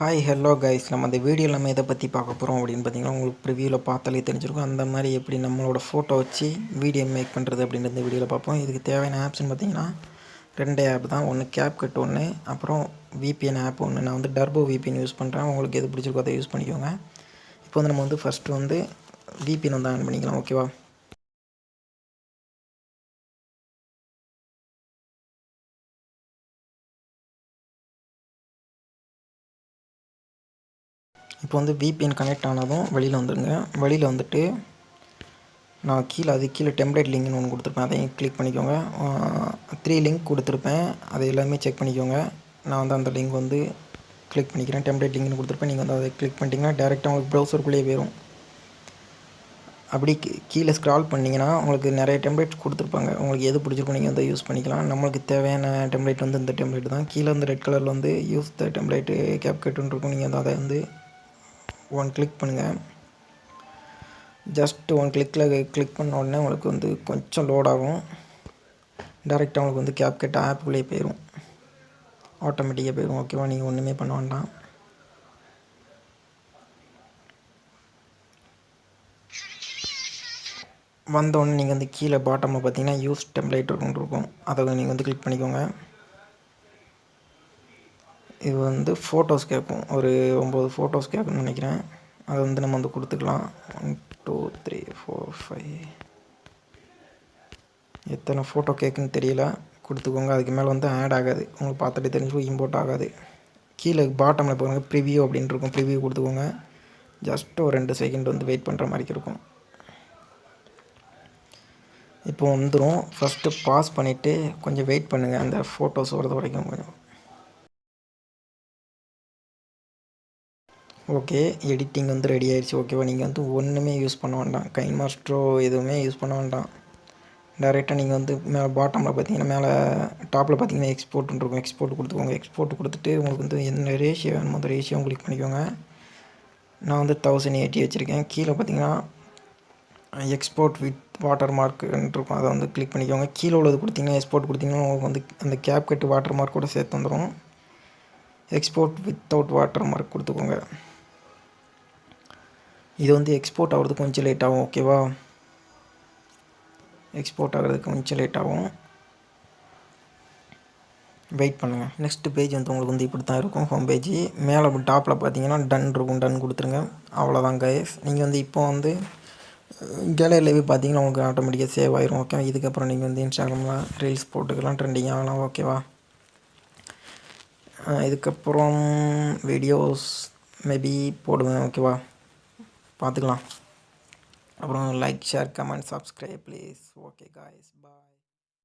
Hi hello guys, நம்ம இந்த வீடியோவில் நம்ம எதை பற்றி பார்க்க போகிறோம் அப்படின்னு பார்த்தீங்கன்னா, உங்களுக்கு ப்ரிவியூவில் பார்த்தாலே தெரிஞ்சிருக்கும். அந்த மாதிரி எப்படி நம்மளோட ஃபோட்டோ வச்சு வீடியோ மேக் பண்ணுறது அப்படின்ற இந்த வீடியோவில் பார்ப்போம். இதுக்கு தேவையான ஆப்ஸ்ன்னு பார்த்தீங்கன்னா 2 ஆப் தான். ஒன்று CapCut ஒன்று, அப்புறம் VPN ஆப் ஒன்று. நான் வந்து டர்போ VPN யூஸ் பண்ணுறேன். உங்களுக்கு எது பிடிச்சிருக்கோ அதை யூஸ் பண்ணிக்கோங்க. இப்போ வந்து நம்ம வந்து ஃபஸ்ட்டு வந்து VPN வந்து ஆன் பண்ணிக்கலாம். ஓகேவா? இப்போ வந்து VPN கனெக்ட் ஆனதும் வெளியில் வந்துடுங்க. வெளியில் வந்துட்டு நான் கீழே டெம்ப்ளேட் லிங்க்னு ஒன்று கொடுத்துருப்பேன். அதையும் கிளிக் பண்ணிக்கோங்க. 3 லிங்க் கொடுத்துருப்பேன், அதை எல்லாமே செக் பண்ணிக்கோங்க. நான் வந்து அந்த லிங்க் வந்து கிளிக் பண்ணிக்கிறேன். டெம்ப்ளேட் லிங்க்னு கொடுத்துருப்பேன். நீங்கள் வந்து அதை கிளிக் பண்ணிட்டீங்கன்னா டேரெக்டாக உங்களுக்கு ப்ரௌசருக்குள்ளேயே போயிடும். அப்படி கீழே ஸ்க்ரால் பண்ணிங்கன்னா உங்களுக்கு நிறைய டெம்ப்ளேட்ஸ் கொடுத்துருப்பாங்க. உங்களுக்கு எது பிடிச்சிருக்கோ நீங்கள் வந்து யூஸ் பண்ணிக்கலாம். நம்மளுக்கு தேவையான டெம்ப்ளேட் வந்து இந்த டெம்ப்ளேட் தான். கீழே வந்து ரெட் கலரில் வந்து யூஸ் த டெம்ப்ளேட்டு CapCutன்னு இருக்கும். நீங்கள் வந்து அதை வந்து கிளிக் பண்ணுங்கள். ஜஸ்ட் கிளிக்கில் கிளிக் பண்ண உடனே உங்களுக்கு வந்து கொஞ்சம் லோட் ஆகும். டேரெக்டாக உங்களுக்கு வந்து CapCut ஆப்புக்குள்ளேயே போயிடும். ஆட்டோமேட்டிக்காக போயிடும். ஓகேவா? நீங்கள் ஒன்றுமே பண்ண வேண்டாம். வந்தோடனே நீங்கள் வந்து கீழே பாட்டமில் பார்த்தீங்கன்னா யூஸ் டெம்ப்ளேட் இருக்கும். அதை நீங்கள் வந்து கிளிக் பண்ணிக்கோங்க. இது வந்து ஃபோட்டோஸ் கேட்கும். ஒரு 9 ஃபோட்டோஸ் கேட்குன்னு நினைக்கிறேன். அதை வந்து நம்ம வந்து கொடுத்துக்கலாம். 1 2 3 4 5 எத்தனை ஃபோட்டோ கேட்குன்னு தெரியல, கொடுத்துக்கோங்க. அதுக்கு மேலே வந்து ஆட் ஆகாது. உங்களுக்கு பார்த்துட்டு தெரிஞ்சுக்கும், இம்போர்ட் ஆகாது. கீழே பாட்டமில் போங்க, ப்ரிவியூ அப்படின்னு இருக்கும். ப்ரிவியூ கொடுத்துக்கோங்க. ஜஸ்ட் ஒரு 2 செகண்ட் வந்து வெயிட் பண்ணுற மாதிரி இருக்கும். இப்போ வந்துடும். ஃபஸ்ட்டு பாஸ் பண்ணிவிட்டு கொஞ்சம் வெயிட் பண்ணுங்கள், அந்த ஃபோட்டோஸ் வரது வரைக்கும் கொஞ்சம். ஓகே, எடிட்டிங் வந்து ரெடி ஆகிடுச்சு. ஓகேவா? நீங்கள் வந்து ஒன்றுமே யூஸ் பண்ண வேண்டாம். கைன் மாஸ்டரோ எதுவுமே யூஸ் பண்ண வேண்டாம். டேரெக்டாக நீங்கள் வந்து மேலே பாட்டமில் பார்த்தீங்கன்னா, மேலே டாப்பில் பார்த்தீங்கன்னா எக்ஸ்போர்ட்னு இருக்கும். எக்ஸ்போர்ட் கொடுத்துக்கோங்க. எக்ஸ்போர்ட் கொடுத்துட்டு உங்களுக்கு வந்து என்ன ரேஷியோ வேணுமோ அந்த ரேஷியோ கிளிக் பண்ணிக்கோங்க. நான் வந்து 1080 வச்சுருக்கேன். கீழே பார்த்தீங்கன்னா எக்ஸ்போர்ட் வித் வாட்டர் மார்க்குன்னு இருக்கும். அதை வந்து கிளிக் பண்ணிக்கோங்க. கீழே உள்ளது கொடுத்தீங்கன்னா எக்ஸ்போர்ட் கொடுத்தீங்கன்னா உங்களுக்கு வந்து அந்த CapCut வாட்டர் மார்க் கூட சேர்த்து வந்துடும். எக்ஸ்போர்ட் வித்தவுட் வாட்டர் மார்க் கொடுத்துக்கோங்க. இது வந்து எக்ஸ்போர்ட் ஆகிறதுக்கு கொஞ்சம் லேட் ஆகும். ஓகேவா? எக்ஸ்போர்ட் ஆகிறதுக்கு கொஞ்சம் லேட் ஆகும். வெயிட் பண்ணுங்கள். நெக்ஸ்ட் பேஜ் வந்து உங்களுக்கு வந்து இப்படி தான் இருக்கும். ஹோம் பேஜ் மேலே டாப்பில் பார்த்தீங்கன்னா டன் இருக்கும். டன் கொடுத்துருங்க. அவ்வளோதான் கைஸ். நீங்கள் வந்து இப்போ வந்து கேலரியில் போய் பார்த்தீங்கன்னா உங்களுக்கு ஆட்டோமேட்டிக்காக சேவ் ஆயிரும். ஓகே, இதுக்கப்புறம் நீங்கள் வந்து இன்ஸ்டாகிராமில் ரீல்ஸ் போட்டுக்கலாம், ட்ரெண்டிங் ஆகலாம். ஓகேவா? இதுக்கப்புறம் வீடியோஸ் மேபி போடுவேன். ஓகேவா? பார்த்துக்கலாம். அப்புறம் like, share, comment, subscribe please. Okay guys, bye.